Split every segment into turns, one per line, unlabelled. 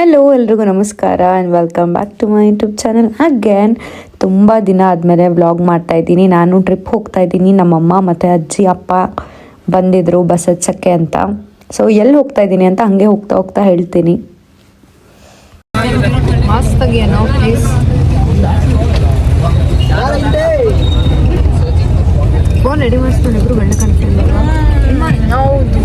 Hello ಎಲ್ರಿಗೂ ನಮಸ್ಕಾರ and welcome back to my YouTube channel again. ತುಂಬ ದಿನ ಆದಮೇಲೆ ವ್ಲಾಗ್ ಮಾಡ್ತಾಯಿದ್ದೀನಿ. ನಾನು ಟ್ರಿಪ್ ಹೋಗ್ತಾಯಿದ್ದೀನಿ. ನಮ್ಮಮ್ಮ ಮತ್ತು ಅಜ್ಜಿ ಅಪ್ಪ ಬಂದಿದ್ದರು ಬಸ್ ಹಚ್ಚಕ್ಕೆ ಅಂತ. ಸೊ ಎಲ್ಲಿ ಹೋಗ್ತಾಯಿದ್ದೀನಿ ಅಂತ ಹಾಗೆ ಹೋಗ್ತಾ ಹೋಗ್ತಾ ಹೇಳ್ತೀನಿ.
ಮಸ್ತಾಗಿ ಏನೋ ಪ್ಲೇಸ್. ಫೋನ್ ರೆಡಿ ಮಾಡಿಸ್ಕೊಂಡು ಇಬ್ಬರು ಗಂಡ ಕಾಣ್ತಿಲ್ಲ. ಹೌದು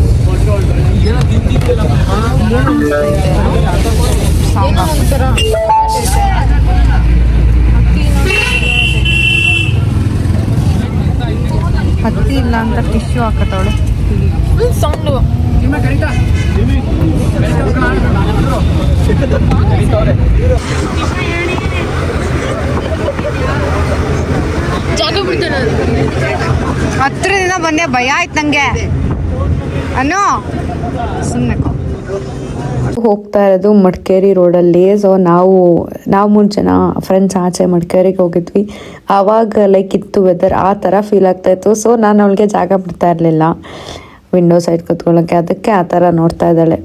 ಹತ್ತಿ ಇಲ್ಲ ಅಂತ ಟಿಶ್ಯೂ ಹಾಕತ್ತವಳು. ಸೌಂಡು ಹತ್ರದಿಂದ ಬಂದೆ, ಭಯ ಆಯ್ತು ನಂಗೆ. ಅನ್ನೋ ಸುಮ್ಮನೆ
ಹೋಗ್ತಾ ಇರೋದು ಮಡಿಕೇರಿ ರೋಡಲ್ಲಿ. ಸೊ ನಾವು 3 ಜನ ಫ್ರೆಂಡ್ಸ್ ಆಚೆ ಮಡಿಕೇರಿಗೆ ಹೋಗಿದ್ವಿ. ಆವಾಗ ಲೈಕ್ ಇತ್ತು ವೆದರ್, ಆ ಥರ ಫೀಲ್ ಆಗ್ತಾಯಿತ್ತು. ಸೊ ನಾನು ಅವಳಿಗೆ ಜಾಗ ಬಿಡ್ತಾ ಇರಲಿಲ್ಲ ವಿಂಡೋ ಸೈಡ್ ಕೂತ್ಕೊಳ್ಳೋಕ್ಕೆ. ಅದಕ್ಕೆ ಆ ಥರ ನೋಡ್ತಾ ಇದ್ದಾಳೆ.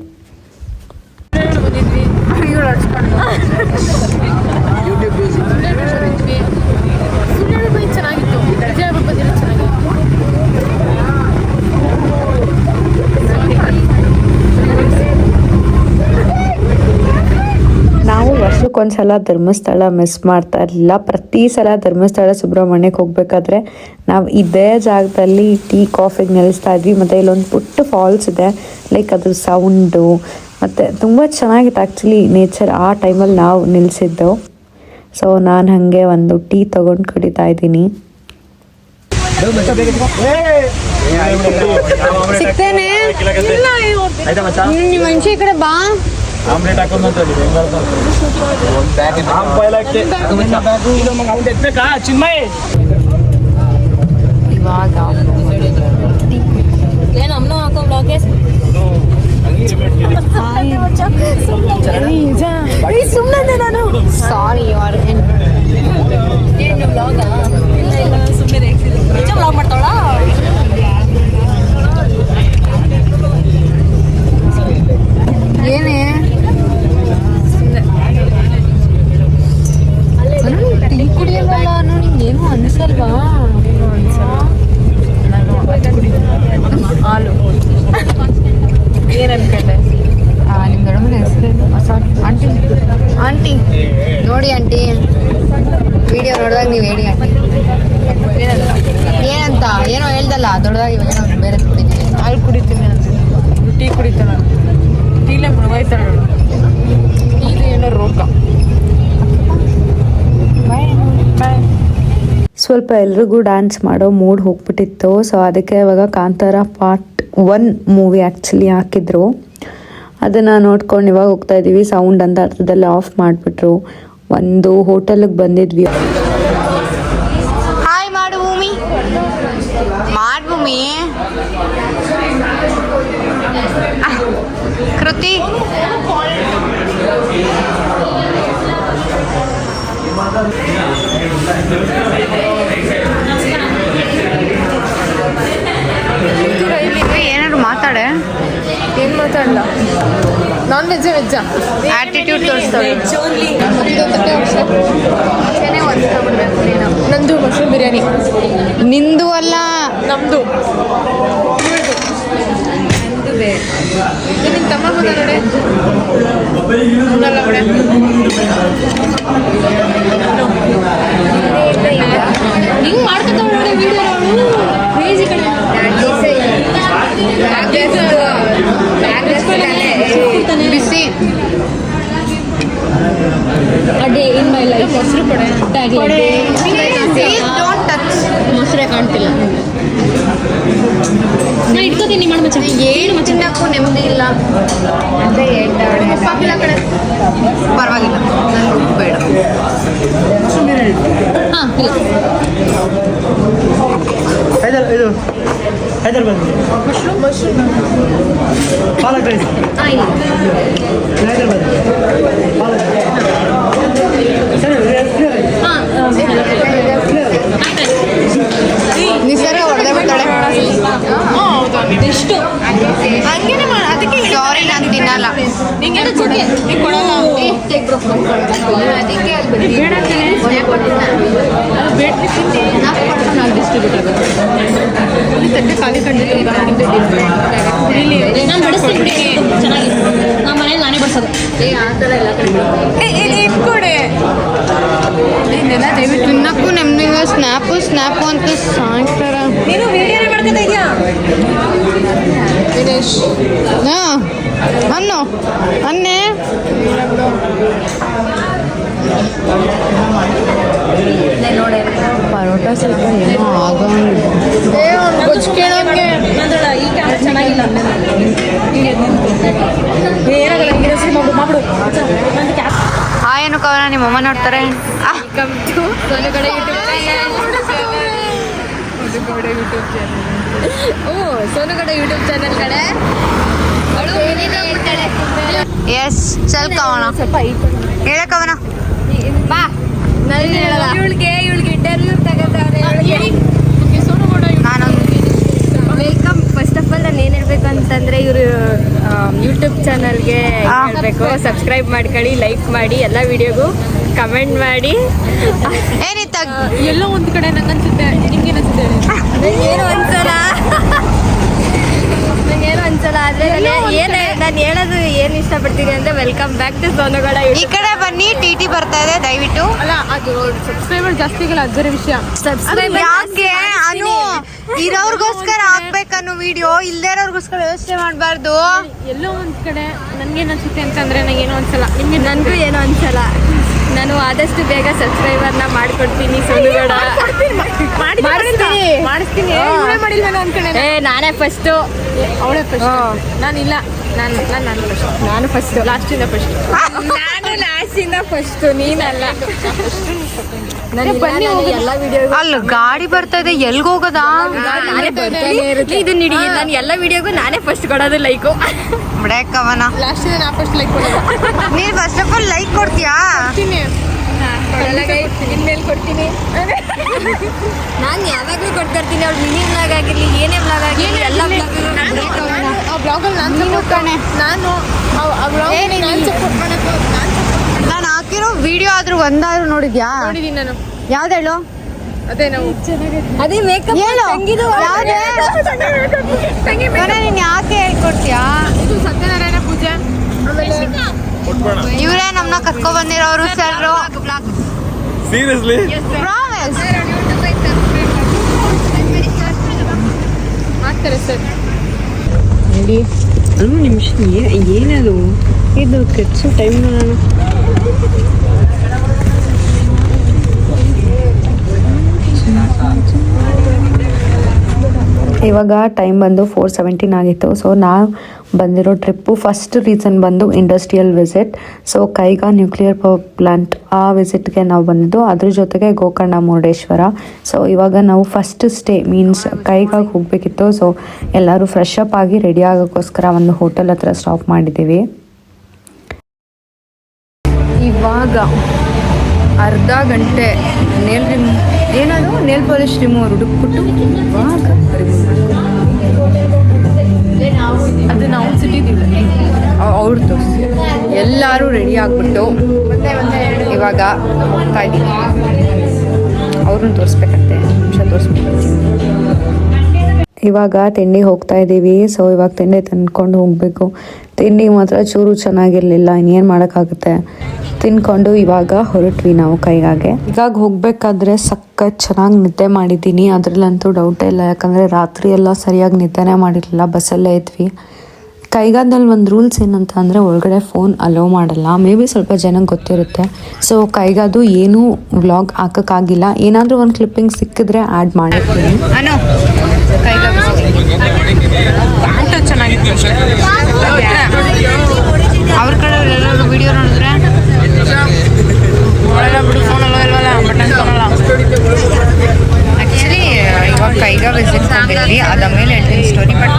ನಾವು ವರ್ಷಕ್ಕೊಂದ್ಸಲ ಧರ್ಮಸ್ಥಳ ಮಿಸ್ ಮಾಡ್ತಾ ಇರಲಿಲ್ಲ. ಪ್ರತಿ ಸಲ ಧರ್ಮಸ್ಥಳ ಸುಬ್ರಹ್ಮಣ್ಯಕ್ಕೆ ಹೋಗ್ಬೇಕಾದ್ರೆ ನಾವು ಇದೇ ಜಾಗದಲ್ಲಿ ಟೀ ಕಾಫಿಗೆ ನಿಲ್ಲಿಸ್ತಾ ಇದ್ವಿ. ಮತ್ತು ಇಲ್ಲೊಂದು ಪುಟ್ಟ ಫಾಲ್ಸ್ ಇದೆ, ಲೈಕ್ ಅದ್ರ ಸೌಂಡು ಮತ್ತು ತುಂಬ ಚೆನ್ನಾಗಿತ್ತು ಆ್ಯಕ್ಚುಲಿ ನೇಚರ್. ಆ ಟೈಮಲ್ಲಿ ನಾವು ನಿಲ್ಲಿಸಿದ್ದೆವು. ಸೊ ನಾನು ಹಾಗೆ ಒಂದು ಟೀ ತೊಗೊಂಡು ಕುಡಿತಾ ಇದ್ದೀನಿ.
ಸಿಗ್ತೇನೆ ನಿಮ್ಮ ಮನುಷ್ಯ ಈ ಕಡೆ ಬಾ. ಇವಾಗ ಸುಮ್ಮನೆ ನಾನು ಸಾರಿ ಏನೇ ಟೀ ಕುಡಿಯಲ್ವಲ್ಲ ನಿಂಗೇನು ಅನಿಸಲ್ವಾ? ಹಾಲು ಏನು ಅನ್ಕೊಂಡೆ? ನಿಮ್ಮ ದೊಡ್ಡಮ್ಮನ ಹೆಸರೇನು? ಆಂಟಿ ಆಂಟಿ ನೋಡಿ ಆಂಟಿ, ವಿಡಿಯೋ ನೋಡಿದಾಗ ನೀವು ಹೇಳಿ ಆಂಟಿ ಏನಂತ. ಏನೋ ಹೇಳ್ದಲ್ಲ ದೊಡ್ಡದಾಗಿ, ಏನೋ ಬೇರೆ ಹಾಲು ಕುಡಿತೀನಿ ಅಂತ. ಟೀ ಕುಡಿತಾಳ, ಟೀಲೆ ಮುಳುಗಾಯ್ತಾಳ. ಇದು ಏನೋ ರೋಗ.
ಸ್ವಲ್ಪ ಎಲ್ರಿಗೂ ಡ್ಯಾನ್ಸ್ ಮಾಡೋ ಮೂಡ್ ಹೋಗ್ಬಿಟ್ಟಿತ್ತು. ಸೊ ಅದಕ್ಕೆ ಇವಾಗ ಕಾಂತಾರ ಪಾರ್ಟ್ 1 ಮೂವಿ ಆ್ಯಕ್ಚುಲಿ ಹಾಕಿದ್ರು. ಅದನ್ನು ನೋಡ್ಕೊಂಡು ಇವಾಗ ಹೋಗ್ತಾ ಇದ್ದೀವಿ. ಸೌಂಡ್ ಅಂತ ಅರ್ಥದಲ್ಲಿ ಆಫ್ ಮಾಡಿಬಿಟ್ರು. ಒಂದು ಹೋಟೆಲಿಗೆ ಬಂದಿದ್ವಿ.
ಹಾಯ್ ಮಾಡು ಭೂಮಿ, ಮಾಡು ಭೂಮಿ. ಕೃತಿ ಏನಾದ್ರು ಮಾತಾಡೆ. ಏನು ಮಾತಾಡಲ್ಲ. ನಾನ್ ವೆಜ್ಜಾ ವೆಜ್ಜಾ ಆ್ಯಟಿಟ್ಯೂಡ್ ತೋರಿಸ್ತಾಳೆ. ನಂದು ಮಶ್ರೂಮ್ ಬಿರಿಯಾನಿ. ನಿಂದು ಅಲ್ಲ ನಮ್ಮದು. ನಿನ್ನ ತಮ್ಮ ಬಂದ ನೋಡಿ. ಹಿಂಗೆ ಮಾಡ್ಕೊತಾವ ನೋಡಿ ವಿಡಿಯೋ. ಕ್ರೇಜಿ ಕಡೆ ಬಿಸಿ ಅಡೇ ಇನ್ ಮೈ ಲೈಫ್. ಮೊಸರು ಕೊಡೆ ಡೋಂಟ್ ಟಚ್. ಮೊಸರೇ ಕಾಣ್ತಿಲ್ಲ. ನಾನು ಇಟ್ಕೋತೀನಿ ಮಾಡಿ ಮಚ್ಚ. ಏನು ಚಿನ್ನಕ್ಕೂ ನೆಮ್ಮದಿ ಇಲ್ಲ. ಅದೇ ಉಪ್ಪಾಗಿಲ್ಲ ಕಡೆ ಪರವಾಗಿಲ್ಲ, ನನಗೆ ಉಪ್ಪು ಬೇಡ. ಹಾಂ ಇಲ್ಲ
ಇದು ಹೈದರಾಬಾದ್ ಮಶ್ರೂಮ್ ಪಾಲಕ್ ರೈಸ್.
ಹಾಂ ಇಲ್ಲ
ಹೈದರಾಬಾದ್ ಪಾಲಕ್.
ಹಾಂ ನಿಸರ್ಗ ಹೊಡೆದೇ ಬಿಡ್ತಾಳೆ. ಎಷ್ಟು ಹಂಗೇನೆ ಮಾಡ. ಅದಕ್ಕೆ ಸಾರಿ ನಾನು ತಿನ್ನಲ್ಲ. ನಿಂಗೆ ಕೊಡಲ್ಲ. ಖಾಲಿ ಕಂಡಿದ್ದು
ನಾನು ಬಡಿಸ್ತೀನಿ ಚೆನ್ನಾಗಿ ನಮ್ಮ ಮನೇಲಿ ನಾನೇ ಬಡಿಸೋದು
ಆ ಥರ ಎಲ್ಲ ಇಟ್ಕೊಡೆ ದಯವಿಟ್ಟು ತಿನ್ನಕ್ಕೂ ನಮ್ಗೆ ಸ್ನ್ಯಾಪು ಅಂತ ಸಾಯ್ತಾರ. ನೀನು ವಿಡಿಯೋನೇ ಮಾಡ್ಕೊತಾ ಇದೆಯಾ ದಿನೇಶ್? ಅನ್ನೆ ಪರೋಟ ಸ್ವಲ್ಪ ಏನೋ ಗೊಜ್ಜಿಗೆ
ಈ ಕ್ಯಾಮ್ರಾ ಚೆನ್ನಾಗಿಲ್ಲ
ಏನು ಕವನ ನಿಮ್ಮಮ್ಮ ನೋಡ್ತಾರೆ. ಸೋನುಗಡೆ ಯೂಟ್ಯೂಬ್ ಚಾನಲ್ ಕಡೆ ಎಸ್ ಚಲ್ ಕವನ ಹೇಳ ಕವನ ಬಾ. ಇವಳಿಗೆ ಇಂಟರ್ವ್ಯೂ ತಗೋತಾರೆ. ನಾನೊಂದು
ವೆಲ್ಕಮ್. ಫಸ್ಟ್ ಆಫ್ ಆಲ್ ನಾನು ಏನು ಹೇಳ್ಬೇಕು ಅಂತಂದರೆ ಇವರು ಯೂಟ್ಯೂಬ್ ಚಾನಲ್ಗೆ ಹೇಳಬೇಕು, ಸಬ್ಸ್ಕ್ರೈಬ್ ಮಾಡ್ಕೊಳ್ಳಿ, ಲೈಕ್ ಮಾಡಿ, ಎಲ್ಲ ವಿಡಿಯೋಗೂ ಕಮೆಂಟ್ ಮಾಡಿ.
ಏನಿತ್ತ
ಎಲ್ಲೋ ಒಂದು ಕಡೆ ನಂಗೆ ಅನ್ಸುತ್ತೆ, ನಿಮ್ಗೆ ಅನ್ಸುತ್ತೆ
ಏನು ಅನ್ಸಲ್ಲ ಆದರೆ ನಾನು ಹೇಳೋದು ಏನು ಇಷ್ಟಪಡ್ತೀನಿ ಅಂದರೆ ವೆಲ್ಕಮ್ ಬ್ಯಾಕ್ ಟು ಸೋನುಗೌಡ.
ಈ ಕಡೆ ಬನ್ನಿ, ಟಿ ಬರ್ತಾ ಇದೆ ದಯವಿಟ್ಟು.
ಅಲ್ಲ ಅದು ಸಬ್ಸ್ಕ್ರೈಬರ್ ಜಾಸ್ತಿ ಆಗಲ್ಲ, ಅದು ಬೇರೆ ವಿಷಯ.
ಸಬ್ಸ್ಕ್ರೈಬರ್
ಯಾಕೆ ಅನು ಇರೋರ್ಗೋಸ್ಕರ ಹಾಕ್ಬೇಕನ್ನು ವಿಡಿಯೋ, ಇಲ್ದೇ ಇರೋರ್ಗೋಸ್ಕರ ಯೋಚನೆ ಮಾಡಬಾರ್ದು.
ಎಲ್ಲೋ ಒಂದು ಕಡೆ ನನಗೇನು ಅನ್ಸುತ್ತೆ ಅಂತಂದರೆ ನನಗೇನು ಅನ್ಸಲ್ಲ, ನಿಮಗೆ
ನನಗೂ ಏನೂ ಅನ್ಸಲ್ಲ. ನಾನು ಆದಷ್ಟು ಬೇಗ ಸಬ್ಸ್ಕ್ರೈಬರ್ನ ಮಾಡಿಕೊಡ್ತೀನಿ ಸೋನುಗೌಡ.
ಮಾಡಿಸ್ತೀನಿ.
ನಾನೇ ಫಸ್ಟು,
ಅವಳೇ ಫಸ್ಟ್. ನಾನಿಲ್ಲ, ನಾನು ಫಸ್ಟ್, ಲಾಸ್ಟಿಂದ ಫಸ್ಟ್.
ನಾನು ಲಾಸ್ಟಿಂದ ಫಸ್ಟು, ನೀನಲ್ಲ.
ಬನ್ನಿ
ಎಲ್ಲ ವಿಡಿಯೋ
ಅಲ್ಲ ಗಾಡಿ ಬರ್ತಾ ಇದೆ, ಎಲ್ಗ ಹೋಗೋದಾ?
ಇದು ನಿಡಿ, ನಾನು ಎಲ್ಲ ವಿಡಿಯೋಗೂ ನಾನೇ ಫಸ್ಟ್ ಕೊಡೋದು ಲೈಕು.
ಬಿಡಕ್ಕವನ
ಲಾಸ್ಟಿಂದ ನಾ ಫಸ್ಟ್ ಲೈಕ್ ಕೊಡೋದು.
ನೀನ್ ಫಸ್ಟ್ ಆಫ್ ಆಲ್ ಲೈಕ್ ಕೊಡ್ತೀಯಾ?
ಇನ್ಮೇಲೆ ಕೊಡ್ತೀನಿ. ನಾನು ಯಾವಾಗಲೂ ಕೊಡ್ತಿರ್ತೀನಿ. ಅವ್ಳು ಮಿನಿ ಬ್ಲಾಗ್ ಆಗಿರಲಿ, ಏನೇ ಬ್ಲಾಗ್ ಆಗಿರಲಿ, ಎಲ್ಲ
ಆ ಬ್ಲಾಗಲ್ಲಿ ನಾನು
ನಾನು ಹಾಕಿರೋ ವಿಡಿಯೋ ಆದ್ರೂ ಒಂದಾದ್ರೂ ನೋಡಿದ್ಯಾ?
ನೋಡಿದ್ದೀನಿ ನಾನು.
ಯಾವ್ದು ಹೇಳು?
ಅದೇ ನಾವು
ಅದೇ ಮೇಕಪ್
ಹೇಳು ಯಾವ್ದೇ ನೀನ್ ಯಾಕೆ ಹೇಳ್ಕೊಡ್ತೀಯಾ?
ಇದು ಸತ್ಯನಾರಾಯಣ ಪೂಜೆ.
ಇವರೇ ನಮ್ಮನ್ನ ಕರ್ಕೊ ಬಂದಿರೋರು ಸರ್.
Seriously?
ಮಾಡ್ತಾರೆ ಸರ್.
ನಿಮಿಷ ಏನದು ಇದು ಕೆಡ್ಸೋ ಟೈಮ್ ನಾನು ಇವಾಗ ಟೈಮ್ ಬಂದು 4:17 ಆಗಿತ್ತು. ಸೊ ನಾವು ಬಂದಿರೋ ಟ್ರಿಪ್ಪು ಫಸ್ಟ್ ರೀಸನ್ ಬಂದು industrial visit. So Kaiga nuclear power plant ಆ ವಿಸಿಟ್ಗೆ ನಾವು ಬಂದಿದ್ದು, ಅದ್ರ ಜೊತೆಗೆ ಗೋಕರ್ಣ ಮುರುಡೇಶ್ವರ. ಸೊ ಇವಾಗ ನಾವು ಫಸ್ಟ್ ಸ್ಟೇ ಮೀನ್ಸ್ ಕೈಗಾಗಿ ಹೋಗಬೇಕಿತ್ತು. ಸೊ ಎಲ್ಲರೂ ಫ್ರೆಶ್ ಅಪ್ ಆಗಿ ರೆಡಿ ಆಗೋಕ್ಕೋಸ್ಕರ ಒಂದು ಹೋಟೆಲ್ ಹತ್ರ ಸ್ಟಾಪ್ ಮಾಡಿದ್ದೀವಿ. ಇವಾಗ ಅರ್ಧ ಗಂಟೆ ಏನದು ನೇಲ್ ಪಾಲಿಶ್ ರಿಮೂವರ್ ಹುಡುಕ್ಬಿಟ್ಟು ಇವಾಗ
ಅದು ನಾವು ಸಿಟಿದಿಲ್ಲ.
ಅವ್ರು ತೋರಿಸಿ ಎಲ್ಲರೂ ರೆಡಿ ಆಗಿಬಿಟ್ಟು ಇವಾಗ ಹೋಗ್ತಾ ಇದ್ದೀವಿ. ಅವ್ರನ್ನ ತೋರಿಸ್ಬೇಕಂತೆ, ನಿಮಿಷ ತೋರಿಸ್ಬೇಕು. ಇವಾಗ ತಿಂಡಿ ಹೋಗ್ತಾ ಇದ್ದೀವಿ. ಸೊ ಇವಾಗ ತಿಂಡಿ ತಂದ್ಕೊಂಡು ಹೋಗಬೇಕು. ತಿಂಡಿ ಮಾತ್ರ ಚೂರು ಚೆನ್ನಾಗಿರಲಿಲ್ಲ, ಇನ್ನೇನು ಮಾಡೋಕ್ಕಾಗುತ್ತೆ. ತಿನ್ಕೊಂಡು ಇವಾಗ ಹೊರಟ್ವಿ ನಾವು ಕೈಗಾಗೆ. ಇವಾಗ ಹೋಗಬೇಕಾದ್ರೆ ಸಖತ್ ಚೆನ್ನಾಗಿ ನಿದ್ದೆ ಮಾಡಿದ್ದೀನಿ, ಅದರಲ್ಲಂತೂ ಡೌಟೇ ಇಲ್ಲ. ಯಾಕಂದರೆ ರಾತ್ರಿ ಎಲ್ಲ ಸರಿಯಾಗಿ ನಿದ್ದೆನೇ ಮಾಡಿರಲಿಲ್ಲ, ಬಸ್ಸಲ್ಲೇ ಇದ್ವಿ. ಕೈಗಾದಲ್ಲಿ ಒಂದು ರೂಲ್ಸ್ ಏನಂತ ಅಂದರೆ ಒಳಗಡೆ ಫೋನ್ ಅಲೋ ಮಾಡಲ್ಲ. ಮೇ ಬಿ ಸ್ವಲ್ಪ ಜನಕ್ಕೆ ಗೊತ್ತಿರುತ್ತೆ. ಸೊ ಕೈಗಾದು ಏನೂ ವ್ಲಾಗ್ ಹಾಕೋಕ್ಕಾಗಿಲ್ಲ. ಏನಾದರೂ ಒಂದು ಕ್ಲಿಪ್ಪಿಂಗ್ ಸಿಕ್ಕಿದ್ರೆ ಆ್ಯಡ್ ಮಾಡಿರ್ತೀನಿ.
ಅನು ಕೈಗ
ಊಟ ಚೆನ್ನಾಗಿತ್ತು.
ಅವ್ರ ಕಡೆ ಎಲ್ಲರೂ ವಿಡಿಯೋ ನೋಡಿದ್ರೆ
ಬಿಡು, ಫೋನಲ್ಲ ಇಲ್ವಲ್ಲ, ಬಟನ್ ಫೋನಲ್ಲ.
ಆ್ಯಕ್ಚುಲಿ ಇವಾಗ ಕೈಗಾ ವಿಸಿಟ್ ಮಾಡಿದ್ವಿ, ಅದಾದಮೇಲೆ ಹೇಳ್ತೀನಿ ಸ್ಟೋರಿ. ಬಟ್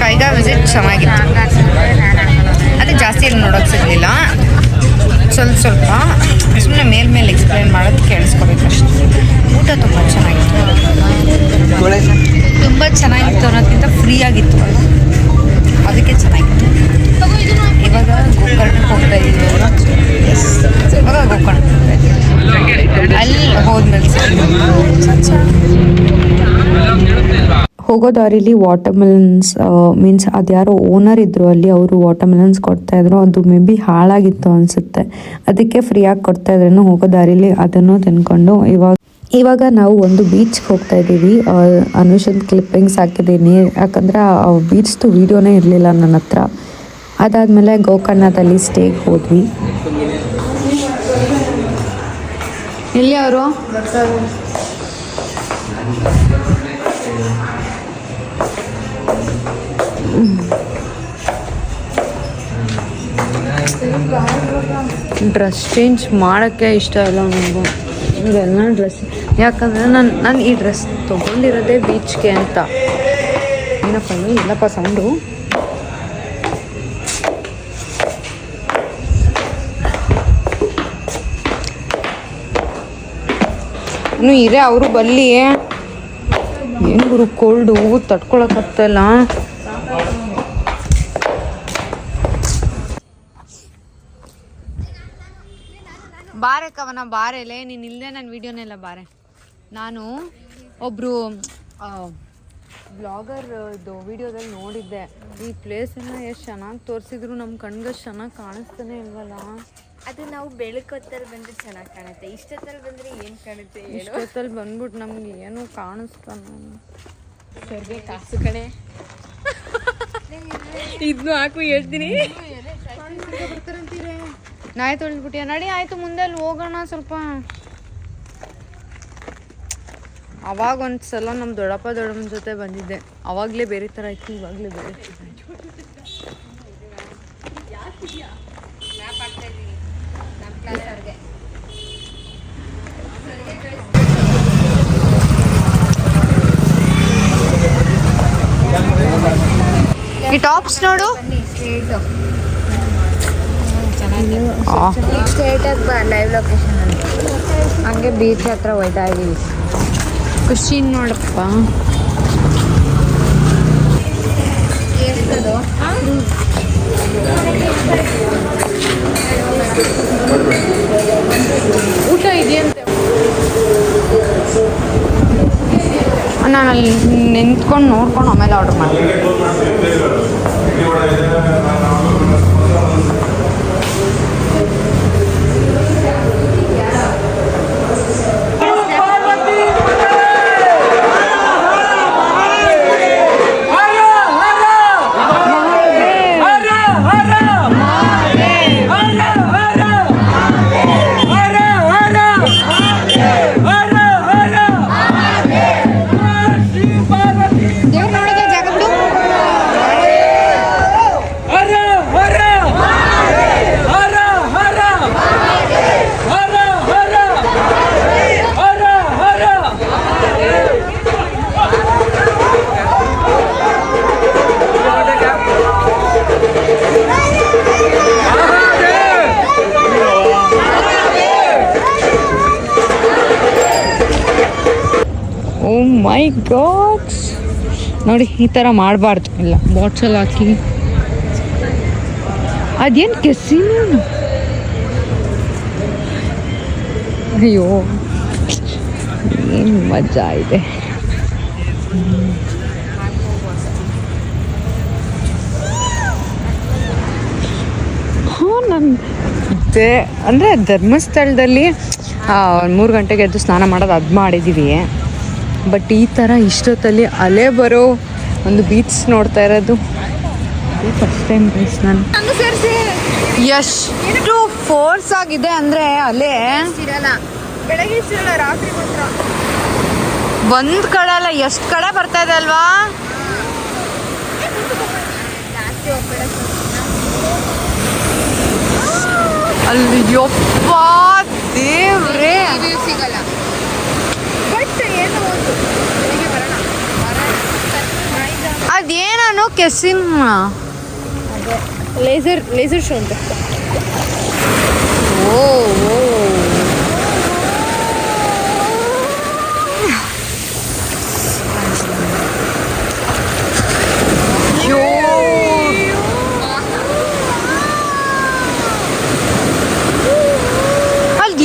ಕೈಗಾ ವಿಸಿಟ್ ಚೆನ್ನಾಗಿತ್ತು. ಅದು ಜಾಸ್ತಿ ಏನು ನೋಡೋಕ್ಕೆ ಸಿಗಲಿಲ್ಲ, ಸ್ವಲ್ಪ ಸುಮ್ಮನೆ ಮೇಲ್ಮೇಲೆ ಎಕ್ಸ್ಪ್ಲೇನ್ ಮಾಡೋದು ಕೇಳಿಸ್ಕೋಬೇಕಷ್ಟೆ. ಊಟ ತುಂಬ ಚೆನ್ನಾಗಿತ್ತು. ತುಂಬ ಚೆನ್ನಾಗಿತ್ತು ಅನ್ನೋದಕ್ಕಿಂತ ಫ್ರೀ ಆಗಿತ್ತು, ಅದಕ್ಕೆ ಚೆನ್ನಾಗಿತ್ತು. ಇವಾಗ ಗೋಕರ್ಣಕ್ಕೆ ಹೋಗ್ತಾ ಇದ್ದೀವಿ. ಎಸ್
ಹೋಗೋ ದಾರಿಲಿ ವಾಟರ್ಮೆಲನ್ಸ್ ಮೀನ್ಸ್ ಅದ್ಯಾರೋ ಓನರ್ ಇದ್ರು ಅಲ್ಲಿ, ಅವರು ವಾಟರ್ಮೆಲನ್ಸ್ ಕೊಡ್ತಾ ಇದ್ರು. ಅದು ಮೇ ಬಿ ಹಾಳಾಗಿತ್ತು ಅನಿಸುತ್ತೆ, ಅದಕ್ಕೆ ಫ್ರೀಯಾಗಿ ಕೊಡ್ತಾ ಇದ್ರೇನು. ಹೋಗೋ ದಾರಿಲಿ ಅದನ್ನು ತಿನ್ಕೊಂಡು ಇವಾಗ ನಾವು ಒಂದು ಬೀಚ್ಗೆ ಹೋಗ್ತಾ ಇದ್ದೀವಿ. ಅನುಷನ್ ಕ್ಲಿಪ್ಪಿಂಗ್ಸ್ ಹಾಕಿದ್ದೀನಿ, ಯಾಕಂದರೆ ಆ ಬೀಚ್ದು ವೀಡಿಯೋನೇ ಇರಲಿಲ್ಲ ನನ್ನ ಹತ್ರ. ಅದಾದಮೇಲೆ ಗೋಕರ್ಣದಲ್ಲಿ ಸ್ಟೇಗೆ ಹೋದ್ವಿ.
ಎಲ್ಲಿ ಅವರು ಡ್ರೆಸ್ ಚೇಂಜ್ ಮಾಡೋಕ್ಕೆ ಇಷ್ಟ ಇಲ್ಲ ನನಗೂ ಇದೆಲ್ಲ ಡ್ರೆಸ್. ಯಾಕಂದರೆ ನಾನು ಈ ಡ್ರೆಸ್ ತೊಗೊಂಡಿರೋದೇ ಬೀಚ್ಗೆ ಅಂತ. ಏನಪ್ಪ ಇಲ್ಲಪ್ಪ ಸೌಂಡು. ಇನ್ನು ಇರೇ ಅವರು ಬಲ್ಲಿ. ಏನು ಗುರು ಕೋಲ್ಡು ತಡ್ಕೊಳಕ್ಕಾಗ್ತಾಯಿಲ್ಲ. ಬಾರೆ ಕವನ ಬಾರೆಲೆ, ನೀನು ಇಲ್ಲದೆ ನನ್ನ ವೀಡಿಯೋನೆಲ್ಲ ಬಾರೆ. ನಾನು ಒಬ್ಬರು ಬ್ಲಾಗರ್ದು ವೀಡಿಯೋದಲ್ಲಿ ನೋಡಿದ್ದೆ, ಈ ಪ್ಲೇಸನ್ನ ಎಷ್ಟು ಚೆನ್ನಾಗಿ ತೋರಿಸಿದ್ರು ನಮ್ಮ ಕಣ್ಗೆ ಚೆನ್ನಾಗಿ ಕಾಣಿಸ್ತಾನೆ ಇಲ್ವಲ್ಲ.
ಅದು ನಾವು ಬೆಳಕೊತ್ತಲ್ಲಿ ಬಂದರೆ ಚೆನ್ನಾಗಿ ಕಾಣುತ್ತೆ, ಇಷ್ಟೊತ್ತಲ್ಲಿ ಬಂದರೆ ಏನು ಕಾಣುತ್ತೆ?
ಇಷ್ಟೊತ್ತಲ್ಲಿ ಬಂದ್ಬಿಟ್ಟು ನಮ್ಗೆ ಏನು ಕಾಣಿಸ್ತಾನೆ.
ಸರ್ಗೆ ಕಾಸು ಕಣೆ, ಇದನ್ನು ಹಾಕು ಹೇಳ್ತೀನಿ.
ನಾಯಿ ತೊಳೆದ್ಬಿಟ್ಟಿಯ ನಡಿ. ಆಯಿತು, ಮುಂದೆ ಅಲ್ಲಿ ಹೋಗೋಣ ಸ್ವಲ್ಪ. ಅವಾಗ ಒಂದು ಸಲ ನಮ್ಮ ದೊಡ್ಡಪ್ಪ ದೊಡ್ಡಮ್ಮನ ಜೊತೆ ಬಂದಿದ್ದೆ, ಅವಾಗಲೇ ಬೇರೆ ಥರ ಇತ್ತು, ಇವಾಗಲೇ ಬೇರೆ ಈ ಟಾಪ್ಸ್ ನೋಡು.
ಸ್ಟೇಟಾಗಿ ಬಾ, ಲೈವ್ ಲೊಕೇಶನ್ ಅಂತ.
ಹಂಗೆ ಬೀಚ್ ಹತ್ರ ಹೋಯ್ತಾ ಇದೀವಿ. ಖುಷಿ ನೋಡಪ್ಪ. ಊಟ ಇದೆಯಂತೆ. ನಾನು ಅಲ್ಲಿ ನಿಂತ್ಕೊಂಡು ನೋಡ್ಕೊಂಡು ಆಮೇಲೆ ಆರ್ಡರ್ ಮಾಡ್ತೀನಿ. ಮೈ ಗಾಡ್, ನೋಡಿ ಈ ಥರ ಮಾಡಬಾರ್ದು. ಇಲ್ಲ ಬಾಟ್ಸಲ್ಲಿ ಹಾಕಿ. ಅದೇನು ಕೆಸಿನೋ. ಅಯ್ಯೋ ಏನು ಮಜಾ ಇದೆ. ಹಾಂ, ಅಂದರೆ ಧರ್ಮಸ್ಥಳದಲ್ಲಿ 3 ಗಂಟೆಗೆ ಎದ್ದು ಸ್ನಾನ ಮಾಡೋದು ಅದು ಮಾಡಿದ್ದೀವಿ. ಬಟ್ ಈ ಥರ ಇಷ್ಟೊತ್ತಲ್ಲಿ ಅಲೆ ಬರೋ ಒಂದು ಬೀಚ್ ನೋಡ್ತಾ ಇರೋದು ಫಸ್ಟ್ ಟೈಮ್ ಗೈಸ್. ನಾನು ಎಷ್ಟು ಫೋರ್ಸ್ ಆಗಿದೆ ಅಂದರೆ ಅಲೆ
ಇರಲ್ಲ, ಬೆಳಗ್ಗೆ ಸಿರಲ್ಲ, ರಾತ್ರಿ ಮಾತ್ರ.
ಒಂದು ಕಡೆ ಅಲ್ಲ, ಎಷ್ಟು ಕಡೆ ಬರ್ತಾ ಇದೆ ಅಲ್ವಾ. ಅಲ್ಲಿ ಯಪ್ಪ ದೇವ್ರೇ,
ಸಿಗಲ್ಲ. ಬಟ್ ಏನು ಬೆಳಿಗ್ಗೆ ಬರೋಣ.
ಅದೇನೋ ಕೆಸಿನ್
ಲೇಸರ್ ಶೋ ಅಂತ.
ಓ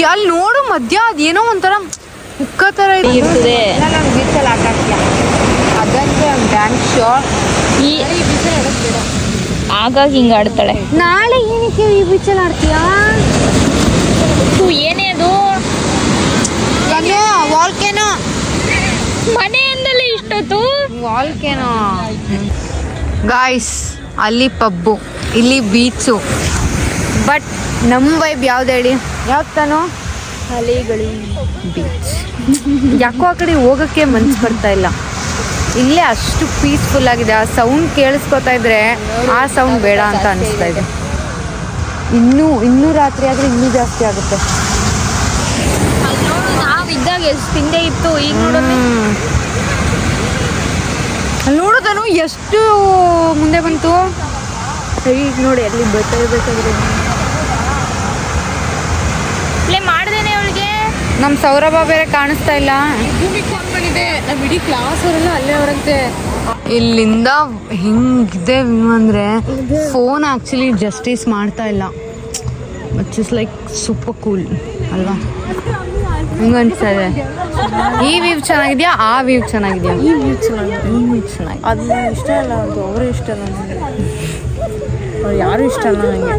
ಅಲ್ಲಿ ನೋಡು ಮಧ್ಯ ಅದೇನೋ ಒಂಥರ ಉಕ್ಕ ಥರ
ಇರ್ತದೆ.
ನಾನು ಬೀಚಲ್ಲಿ ಆಟ ಆಡ್ತೀಯ ಅದಂತೆ ಡ್ಯಾಮ್ ಶೋರ್.
ಈ ಆಗಾಗ ಹಿಂಗೆ ಆಡ್ತಾಳೆ.
ನಾಳೆ ಏನಕ್ಕೆ ಈ ಬೀಚಲ್ಲಿ ಆಡ್ತೀಯಾ?
ಏನೇ ಅದು
ವಾಲ್ಕೇನೋ
ಮನೆಯಿಂದಲೇ ಇಷ್ಟೊತ್ತು
ವಾಲ್ಕೇನೋ ಗಾಯ್ಸ್. ಅಲ್ಲಿ ಪಬ್ಬು, ಇಲ್ಲಿ ಬೀಚು. ಬಟ್ ನಮ್ಮ ವೈಬ್ ಯಾವ್ದು ಹೇಳಿ? ಯಾವ್ದು ತಾನು?
ಅಲೆಗಳು.
ಬೀಚ್. ಯಾಕೋ ಆ ಕಡೆ ಹೋಗೋಕ್ಕೆ ಮನ್ಸು ಬರ್ತಾ ಇಲ್ಲ. ಇಲ್ಲೇ ಅಷ್ಟು ಪೀಸ್ಫುಲ್ ಆಗಿದೆ. ಆ ಸೌಂಡ್ ಕೇಳಿಸ್ಕೊತಾ ಇದ್ರೆ ಆ ಸೌಂಡ್ ಬೇಡ ಅಂತ ಅನಿಸ್ತಾ ಇದೆ. ಇನ್ನೂ ರಾತ್ರಿ ಆದರೆ ಇನ್ನೂ ಜಾಸ್ತಿ ಆಗುತ್ತೆ.
ನಾವು ಇದ್ದಾಗ ಎಷ್ಟು ತಿಂದೆ ಇತ್ತು, ಈಗ ನೋಡೋದು
ಅಲ್ಲಿ ನೋಡೋದನು ಎಷ್ಟು ಮುಂದೆ ಬಂತು.
ಈಗ ನೋಡಿ ಅಲ್ಲಿ ಬರ್ತಾ ಇರ್ಬೇಕಾದ್ರೆ
ಪ್ಲೇ ಮಾಡ್ದೇನೆ ಅವಳಿಗೆ.
ನಮ್ಮ ಸೌರಭ ಬೇರೆ ಕಾಣಿಸ್ತಾ ಇಲ್ಲ.
ಬಂದಿದೆ ನಮ್ಮ ಇಡೀ ಕ್ಲಾಸ್ ಅವರೆಲ್ಲ ಅಲ್ಲೇ ಅವರಂತೆ.
ಇಲ್ಲಿಂದ ಹಿಂಗಿದೆ ವ್ಯೂ ಅಂದರೆ ಫೋನ್ ಆ್ಯಕ್ಚುಲಿ ಜಸ್ಟಿಸ್ ಮಾಡ್ತಾ ಇಲ್ಲ. It's is like super cool ಅಲ್ವಾ? ಹಿಂಗೆ ಅನಿಸ್ತಾ ಇದೆ. ಈ ವ್ಯೂ ಚೆನ್ನಾಗಿದೆಯಾ, ಆ ವ್ಯೂ ಚೆನ್ನಾಗಿದೆಯಾ?
ಈ ಬೀಚ್ ಚೆನ್ನಾಗಿ. ಅದನ್ನ ಇಷ್ಟ ಅಲ್ಲ, ಅದು ಅವರೇ ಇಷ್ಟ ಅಲ್ಲ ನನಗೆ. ಅವ್ರು ಯಾರು ಇಷ್ಟ ಅಲ್ಲ ನನಗೆ.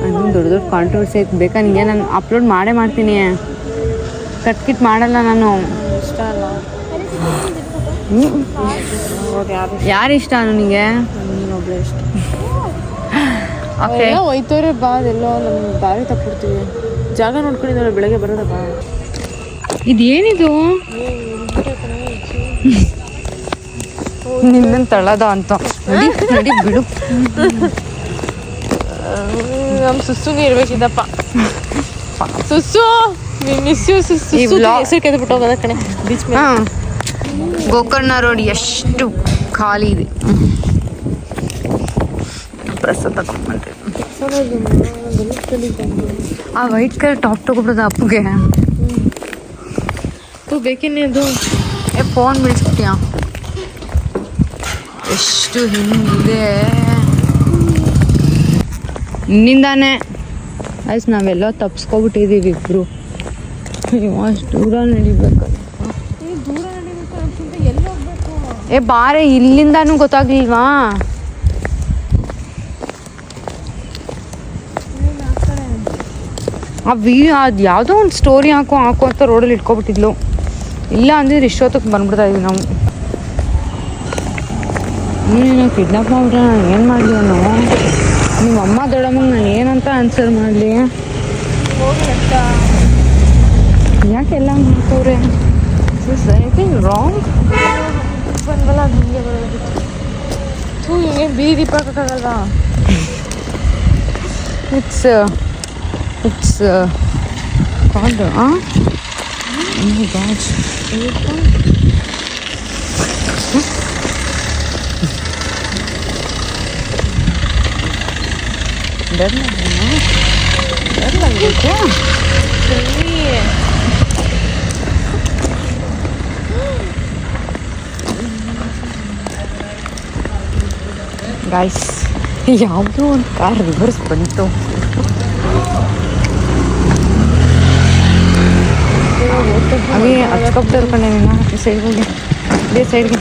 ಅದು ದೊಡ್ಡ ಕಾಂಟ್ರವರ್ಸಿ ಐತೆ. ಬೇಕಾ ನಿಮಗೆ ನಾನು ಅಪ್ಲೋಡ್ ಮಾಡೇ ಮಾಡ್ತೀನಿ. ಕಟ್ ಮಾಡಲ್ಲ ನಾನು.
ಇಷ್ಟ ಅಲ್ಲ.
ಯಾರು ಇಷ್ಟ ನನಗೆ?
ನೀನೊಬ್ಳೆ ಇಷ್ಟ.
ಓಕೆ,
ಒಯ್ತವ್ರೆ ಬಾ, ಅದೆಲ್ಲೋ ನಮ್ಮ ದಾರಿ ತಪ್ಪಿಡ್ತೀವಿ. ಜಾಗ ನೋಡ್ಕೊಂಡಿದ್ದಾಳೆ, ಬೆಳಗ್ಗೆ ಬರೋದ ಬಾ.
ಇದೇನಿದು? ನಿನ್ನ ತಳದ ಅಂತ ನಡಿ ಬಿಡು.
ನಮ್ಮ ಸುಸ್ಸುಗೆ ಇರ್ಬೇಕಿದ್ದಪ್ಪ. ಸುಸ್ಸು ಮಿಸ್ ಯು. ಸುಸ್ಸು ಹೆಸರು ಕೆದ್ಬಿಟ್ಟು ಹೋಗೋದ ಕಣೆ ಬೀಚ್ ಮೇಲೆ.
ಹಾಂ, ಗೋಕರ್ಣ ರೋಡ್ ಎಷ್ಟು ಖಾಲಿ ಇದೆ. ಪ್ರಸಾದ ತಗೊಂಡ್ಬಂದೆ. ಆ ವೈಟ್ ಕಲರ್ ಟಾಪ್ ತಗೊಬಿಡೋದು ಅಪ್ಪಗೆ.
ಬೇಕೇನೆ ಅದು.
ಫೋನ್ ಬಿಡಿಸ್ಬಿಟ್ಯಾ? ಎಷ್ಟು ಹಿಂಗಿದೆ ಇನ್ನಿಂದಾನೆ. ಆಯ್ತು, ನಾವೆಲ್ಲ ತಪ್ಸ್ಕೊಬಿಟ್ಟಿದ್ದೀವಿ ಇಬ್ರು. ಅಷ್ಟು ದೂರ ನಡಿಬೇಕಲ್ಲ. ಬಾರೆ, ಇಲ್ಲಿಂದಾನು ಗೊತ್ತಾಗ್ಲಿಲ್ವಾ? ಅದು ಯಾವುದೋ ಒಂದು ಸ್ಟೋರಿ ಹಾಕು ಅಂತ ರೋಡಲ್ಲಿ ಇಟ್ಕೊಬಿಟ್ಟಿದ್ಲು. ಇಲ್ಲ ಅಂದಿದ್ರೆ ಇಷ್ಟೊತ್ತಿಗೆ ಬಂದ್ಬಿಡ್ತಾ ಇದ್ವಿ ನಾವು. ನೀನು ಕಿಡ್ನಾಪ್ ಮಾಡಿಬಿಟ್ರೆ ನಾನು ಏನು ಮಾಡಲಿ? ನಾನು ನಿಮ್ಮ ಅಮ್ಮ ದೊಡ್ಡಮ್ಮಂಗೆ ನಾನು ಏನಂತ ಆನ್ಸರ್ ಮಾಡಲಿ? ಯಾಕೆಲ್ಲ ಮಾಡ್ತವ್ರೆ? Anything wrong?
ಬಂದ್ವಲ್ಲ, ಅದು ಹಿಂಗೆ ಬರೋದಿತ್ತು. ಹಿಂಗೆ ಬೀದಿ ದೀಪ ಹಾಕೋಕ್ಕಾಗಲ್ವಾ?
It's called oh my god. डर लग रहा क्या? गाइस, ಯಾವುದೋ ಒಂದು ಕಾರ್ ರಿವರ್ಸ್ ಬಂತು. ಅವಿ ಹಚ್ಕೊಬ್ತಾರೆ ಕಣೆ. ನೀನು ಸೈಡ್ಗೆ ಹೋಗಿ, ಇದೇ ಸೈಡ್ಗೆ.